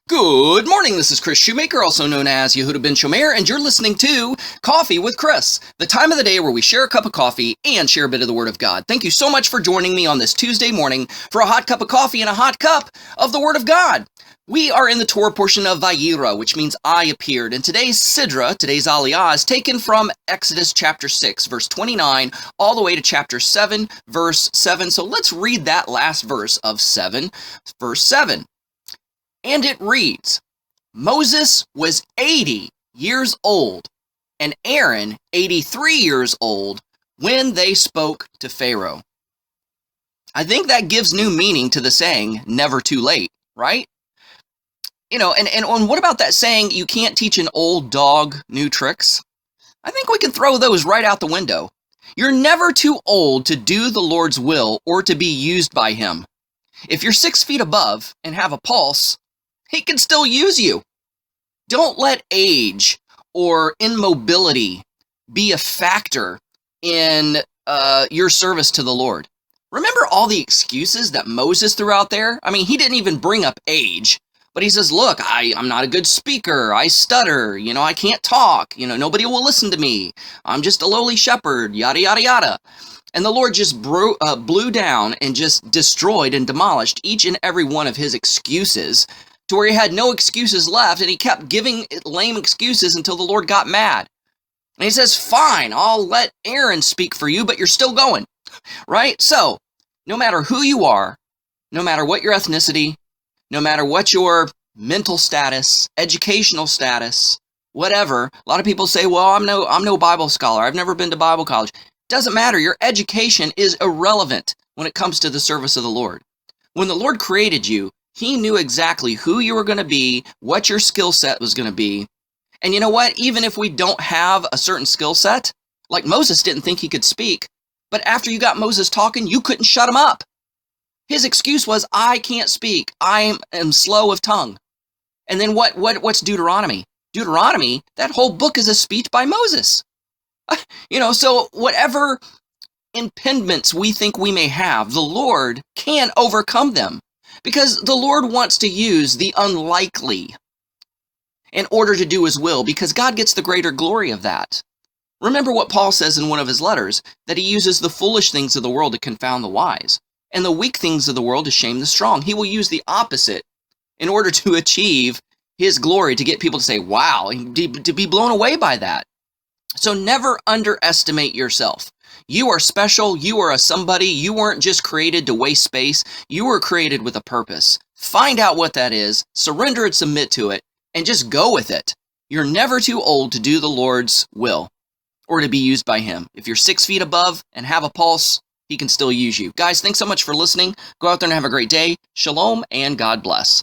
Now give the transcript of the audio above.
Good morning, this is Kris Shoemaker, also known as Yehudah ben Shomeyr, and you're listening to Coffee with Kris, the time of the day where we share a cup of coffee and share a bit of the Word of God. Thank you so much for joining me on this Tuesday morning for a hot cup of coffee and a hot cup of the Word of God. We are in the Torah portion of Vaera, which means I appeared, and today's Sidra, today's Aliyah, is taken from Exodus chapter 6, verse 29, all the way to chapter 7, verse 7. So let's read that last verse of 7, verse 7. And it reads, Moses was 80 years old, and Aaron 83 years old, when they spoke to Pharaoh. I think that gives new meaning to the saying, never too late, right? You know, and what about that saying, you can't teach an old dog new tricks? I think we can throw those right out the window. You're never too old to do the Lord's will or to be used by Him. If you're 6 feet above and have a pulse, He can still use you. Don't let age or immobility be a factor in your service to the Lord. Remember all the excuses that Moses threw out there? I mean, he didn't even bring up age, but he says, look, I'm not a good speaker. I stutter. I can't talk. Nobody will listen to me. I'm just a lowly shepherd, yada, yada, yada. And the Lord just blew down and just destroyed and demolished each and every one of his excuses, to where he had no excuses left, and he kept giving lame excuses until the Lord got mad. And he says, fine, I'll let Aaron speak for you, but you're still going, right? So, no matter who you are, no matter what your ethnicity, no matter what your mental status, educational status, whatever, a lot of people say, well, I'm no Bible scholar. I've never been to Bible college. Doesn't matter. Your education is irrelevant when it comes to the service of the Lord. When the Lord created you, He knew exactly who you were going to be, what your skill set was going to be. And you know what? Even if we don't have a certain skill set, like Moses didn't think he could speak, but after you got Moses talking, you couldn't shut him up. His excuse was, I can't speak. I am slow of tongue. And then what's Deuteronomy? Deuteronomy, that whole book is a speech by Moses. So whatever impediments we think we may have, the Lord can overcome them. Because the Lord wants to use the unlikely in order to do His will, because God gets the greater glory of that. Remember what Paul says in one of his letters, that he uses the foolish things of the world to confound the wise, and the weak things of the world to shame the strong. He will use the opposite in order to achieve His glory, to get people to say, wow, and to be blown away by that. So never underestimate yourself. You are special. You are a somebody. You weren't just created to waste space. You were created with a purpose. Find out what that is, surrender and submit to it, and just go with it. You're never too old to do the Lord's will or to be used by Him. If you're 6 feet above and have a pulse, He can still use you. Guys, thanks so much for listening. Go out there and have a great day. Shalom and God bless.